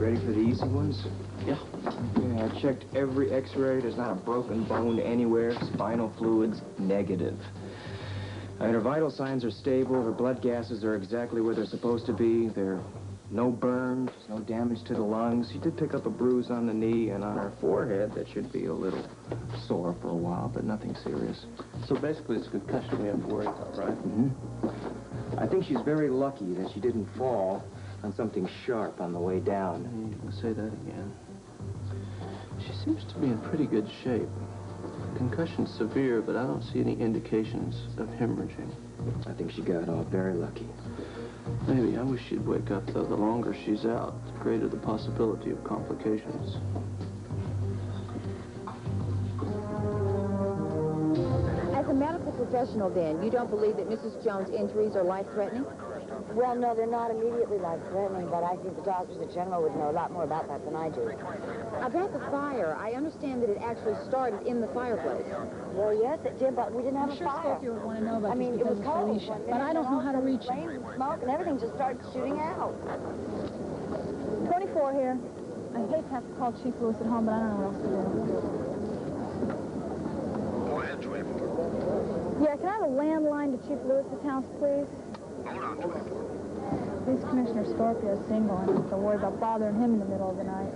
ready for the easy ones? Yeah. Yeah, I checked every x-ray. There's not a broken bone anywhere. Spinal fluid's negative. Her vital signs are stable. Her blood gases are exactly where they're supposed to be. There are no burns, no damage to the lungs. She did pick up a bruise on the knee and on her forehead that should be a little sore for a while, but nothing serious. So basically it's a concussion we have to worry about, right? Mm-hmm. I think she's very lucky that she didn't fall on something sharp on the way down. You can say that again. She seems to be in pretty good shape. Concussion's severe, but I don't see any indications of hemorrhaging. I think she got off very lucky. Maybe. I wish she'd wake up, though. The longer she's out, the greater the possibility of complications. As a medical professional, then, you don't believe that Mrs. Jones' injuries are life-threatening? Well, no, they're not immediately life-threatening, but I think the doctors in general would know a lot more about that than I do. About the fire, I understand that it actually started in the fireplace. Well, yes, it did, but we didn't have a fire. I'm sure Scorpio would want to know about I mean, this it was because of cold, Felicia, but I don't know how to reach him. Flames and smoke and everything just started shooting out. 24 here. I hate to have to call Chief Lewis at home, but I don't know what else to do. Go ahead, 24. Yeah, can I have a landline to Chief Lewis's house, please? Hold on, 24. Police Commissioner Scorpio is single, and I have to worry about bothering him in the middle of the night.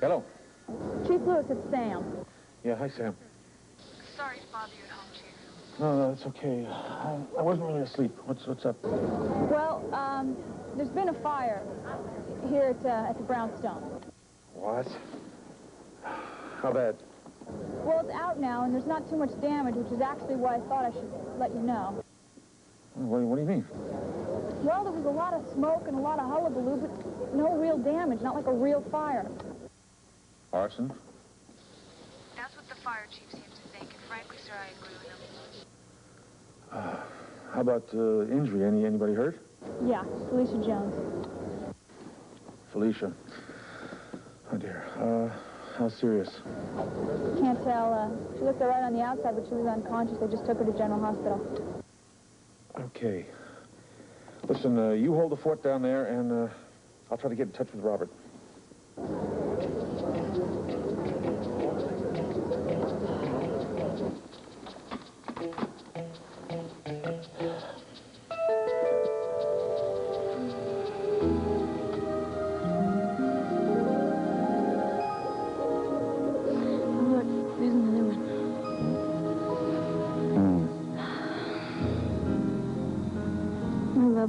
Hello. Chief Lewis, it's Sam. Yeah, hi, Sam. Sorry to bother you at home, Chief. No, it's okay. I wasn't really asleep. What's up? Well, there's been a fire here at the Brownstone. What? How bad? Well, it's out now, and there's not too much damage, which is actually why I thought I should let you know. What do you mean? Well, there was a lot of smoke and a lot of hullabaloo, but no real damage, not like a real fire. Arson? That's what the fire chief seems to think, and frankly, sir, I agree with him. How about injury? Anybody hurt? Yeah, Felicia Jones. Felicia. Oh, dear. How serious? Can't tell. She looked all right on the outside, but she was unconscious. They just took her to General Hospital. Okay. Listen, you hold the fort down there, and I'll try to get in touch with Robert.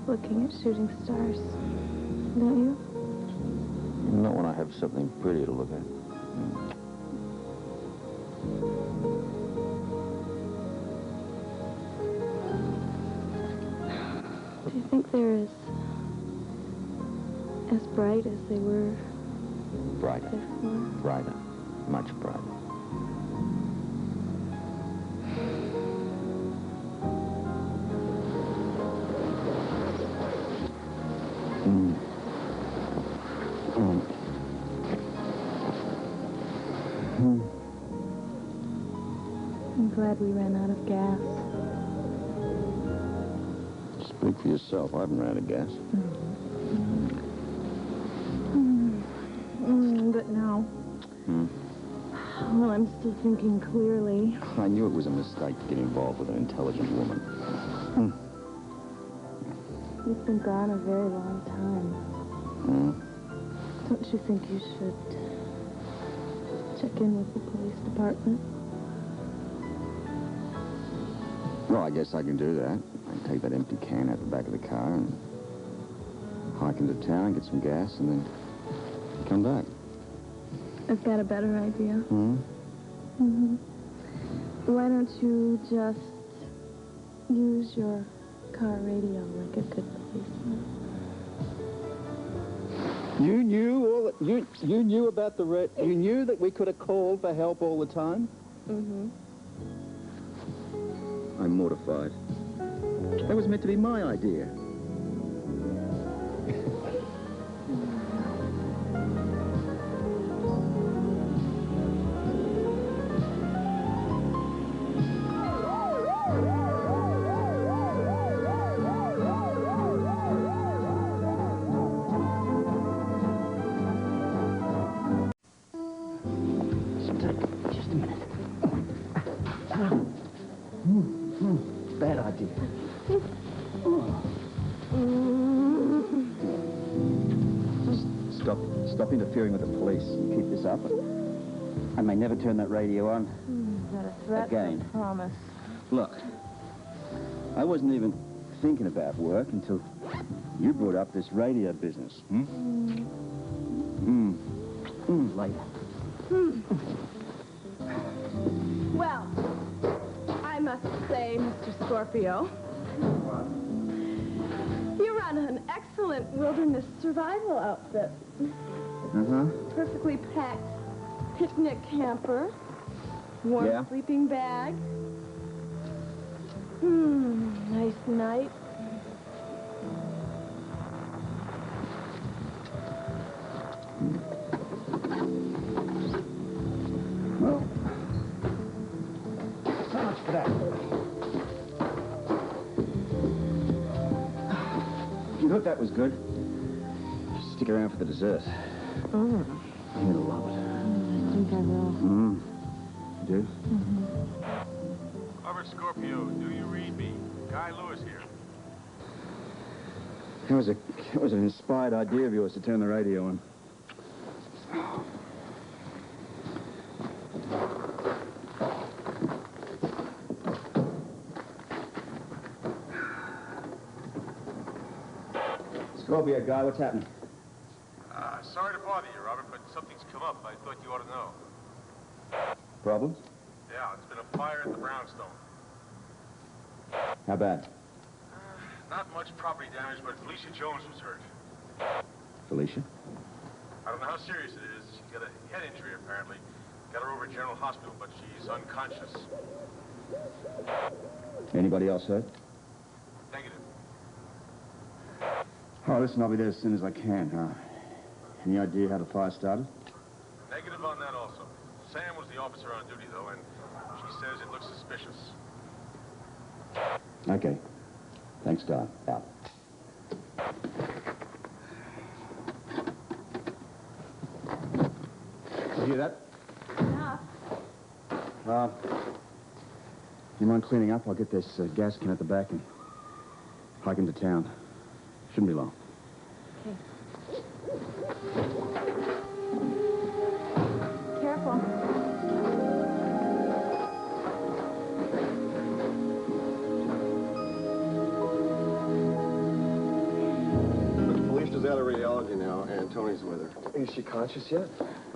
Looking at shooting stars, don't you? Not when I have something pretty to look at. Do you think they're as bright as they were Brighter. before? Brighter. Much brighter. I'm glad we ran out of gas. Speak for yourself. I haven't ran out of gas. But now, well, I'm still thinking clearly. I knew it was a mistake to get involved with an intelligent woman. You've been gone a very long time. Don't you think you should check in with the police department? Well, I guess I can do that. I can take that empty can out the back of the car and hike into town, get some gas, and then come back. I've got a better idea. Why don't you just use your car radio like a good policeman? You knew all that, you knew about the you knew that we could have called for help all the time? I'm mortified. That was meant to be my idea. dear. Stop interfering with the police. You keep this up, I may never turn that radio on Is that a threat? again. Or a promise. Look, I wasn't even thinking about work until you brought up this radio business. Later. Well, I must say, Mr. Scorpio, you run an excellent wilderness survival outfit. Perfectly packed picnic camper, warm Yeah. sleeping bag. Nice night. Well, so much for that. You thought that was good? Stick around for the dessert. You're gonna love it. I think I will. You do? Robert Scorpio, do you read me? Guy Lewis here. It was an inspired idea of yours to turn the radio on. Scorpio, guy, what's happening? Sorry to bother you, Robert, but something's come up I thought you ought to know. Problems? Yeah, it's been a fire at the Brownstone. How bad? Not much property damage, but Felicia Jones was hurt. Felicia? I don't know how serious it is. She got a head injury, apparently. Got her over at General Hospital, but she's unconscious. Anybody else hurt? Negative. Oh, listen, I'll be there as soon as I can. Any idea how the fire started? Negative on that also. Sam was the officer on duty, though, and she says it looks suspicious. Okay. Thanks, Guy. Out. You hear that? Enough. You mind cleaning up? I'll get this gas can at the back and hike into town. Shouldn't be long. Careful. Felicia's out of radiology now, and Tony's with her. Is she conscious yet?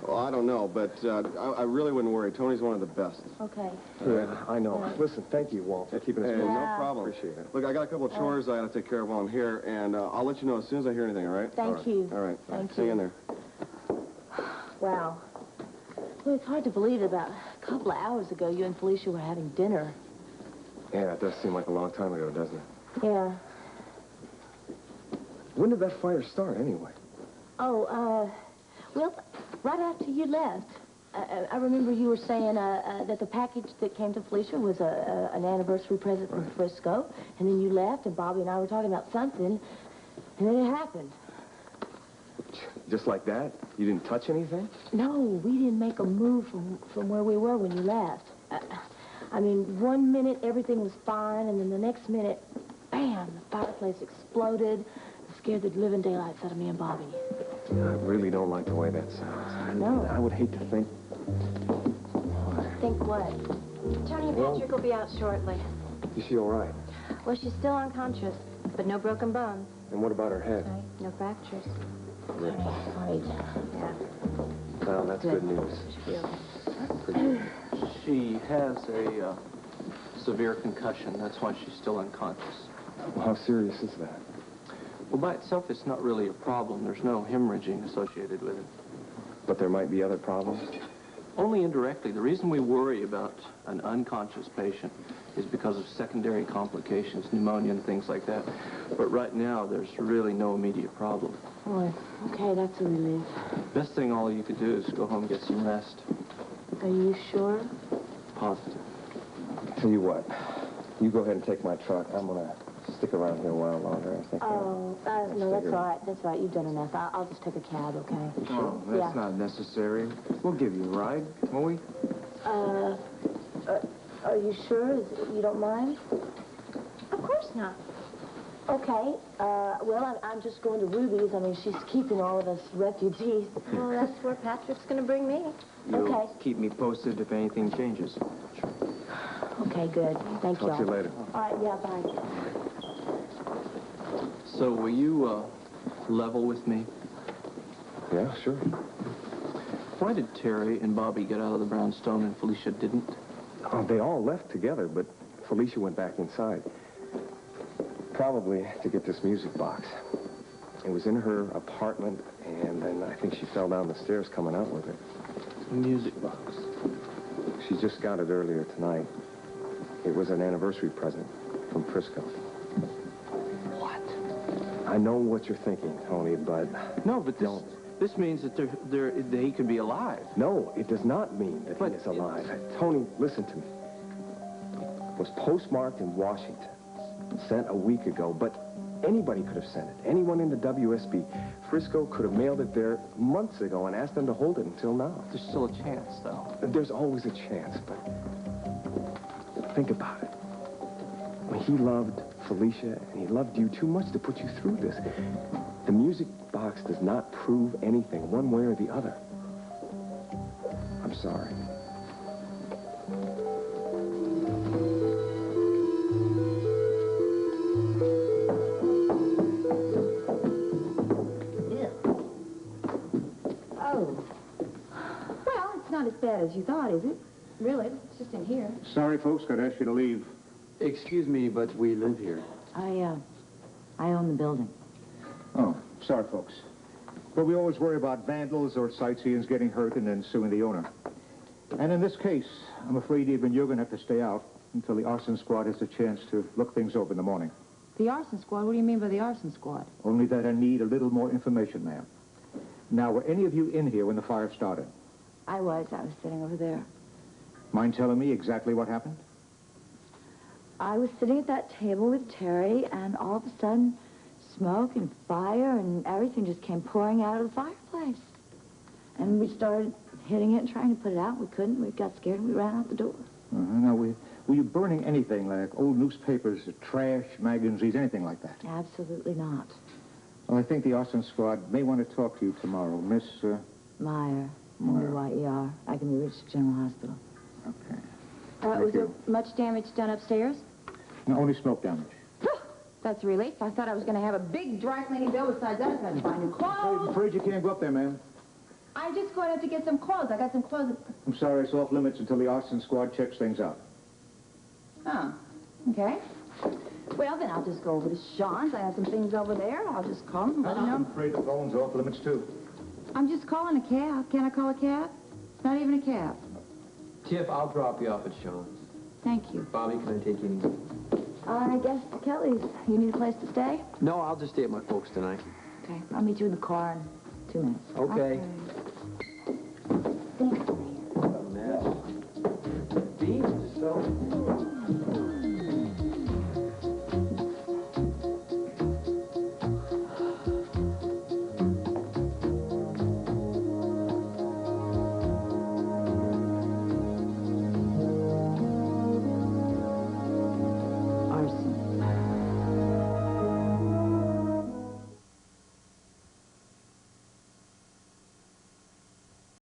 Well, I don't know, but I really wouldn't worry. Tony's one of the best. Okay. Good, I know. Listen, thank you, Walt, for keeping us Hey, moving. no problem. Appreciate it. Look, I got a couple of chores I got to take care of while I'm here, and I'll let you know as soon as I hear anything, all right? Thank you. All right. Thank Hang you. in there. Wow. Well, it's hard to believe that about a couple of hours ago you and Felicia were having dinner. Yeah, it does seem like a long time ago, doesn't it? Yeah. When did that fire start, anyway? Oh, well, right after you left. I remember you were saying that the package that came to Felicia was an anniversary present from Frisco, and then you left, and Bobby and I were talking about something, and then it happened. Just like that? You didn't touch anything? No, we didn't make a move from where we were when you left. I mean, 1 minute everything was fine, and then the next minute, bam, the fireplace exploded, scared the living daylights out of me and Bobby. I really don't like the way that sounds. No. I would hate to think... Think what? Tony and Patrick will be out shortly. Is she all right? Well, she's still unconscious, but no broken bones. And what about her head? Right? No fractures. Right. Yeah. Well, that's good news. She has a severe concussion. That's why she's still unconscious. Well, how serious is that? Well, by itself, it's not really a problem. There's no hemorrhaging associated with it. But there might be other problems? Only indirectly. The reason we worry about an unconscious patient is because of secondary complications, pneumonia and things like that. But right now, there's really no immediate problem. Boy, okay, that's a relief. Best thing all you could do is go home and get some rest. Are you sure? Positive. Tell you what, you go ahead and take my truck. I'm going to stick around here a while longer, I think. Oh, no, that's all right. That's all right. You've done enough. I'll just take a cab, okay? Oh, that's Yeah. not necessary. We'll give you a ride, won't we? Are you sure? You don't mind? course not. Okay, well, I'm just going to Ruby's. I mean, she's keeping all of us refugees. Well, that's where Patrick's going to bring me. You'll Okay. keep me posted if anything changes. Okay, good. Thank you. Talk to you later. All right, yeah, bye. So will you level with me? Yeah, sure. Why did Terry and Bobby get out of the brownstone and Felicia didn't? Oh, they all left together, but Felicia went back inside. Probably to get this music box. It was in her apartment, and then I think she fell down the stairs coming out with it. A music box. She just got it earlier tonight. It was an anniversary present from Frisco. What? I know what you're thinking, Tony, but... No, but this means that that he could be alive. No, it does not mean that he is alive. Tony, listen to me. It was postmarked in Washington, sent a week ago, but anybody could have sent it. Anyone in the WSB. Frisco could have mailed it there months ago and asked them to hold it until now. There's still a chance, though. There's always a chance, but think about it. When he loved Felicia and he loved you too much to put you through this, the music box does not prove anything one way or the other. I'm sorry. Oh. Well, it's not as bad as you thought, is it? Really, it's just in here. Sorry, folks, got to ask you to leave. Excuse me, but we live here. I own the building. Oh, sorry, folks. But we always worry about vandals or sightseers getting hurt and then suing the owner. And in this case, I'm afraid even you're going to have to stay out until the arson squad has a chance to look things over in the morning. The arson squad? What do you mean by the arson squad? Only that I need a little more information, ma'am. Now, were any of you in here when the fire started? I was sitting over there. Mind telling me exactly what happened? I was sitting at that table with Terry, and all of a sudden, smoke and fire and everything just came pouring out of the fireplace. And we started hitting it and trying to put it out. We couldn't. We got scared and we ran out the door. Now, were you burning anything like old newspapers, trash, magazines, anything like that? Absolutely not. Well, I think the arson squad may want to talk to you tomorrow. Miss, Meyer. M-E-Y-E-R. I can be reached at General Hospital. Okay. Was there much damage done upstairs? No, only smoke damage. That's a relief. I thought I was going to have a big dry cleaning bill besides that. I had to buy new I'm clothes. afraid you can't go up there, ma'am. I'm just going up to get some clothes. I got some clothes. I'm sorry, it's off limits until the arson squad checks things out. Oh, okay. Well, then I'll just go over to Sean's. I have some things over there. I'll just call him. Let him I'm know. afraid the phone's off limits, too. I'm just calling a cab. Can I call a cab? It's not even a cab. Tiff, I'll drop you off at Sean's. Thank you. Bobby, can I take you? I guess to Kelly's. You need a place to stay? No, I'll just stay at my folks tonight. Okay. I'll meet you in the car in 2 minutes. Okay.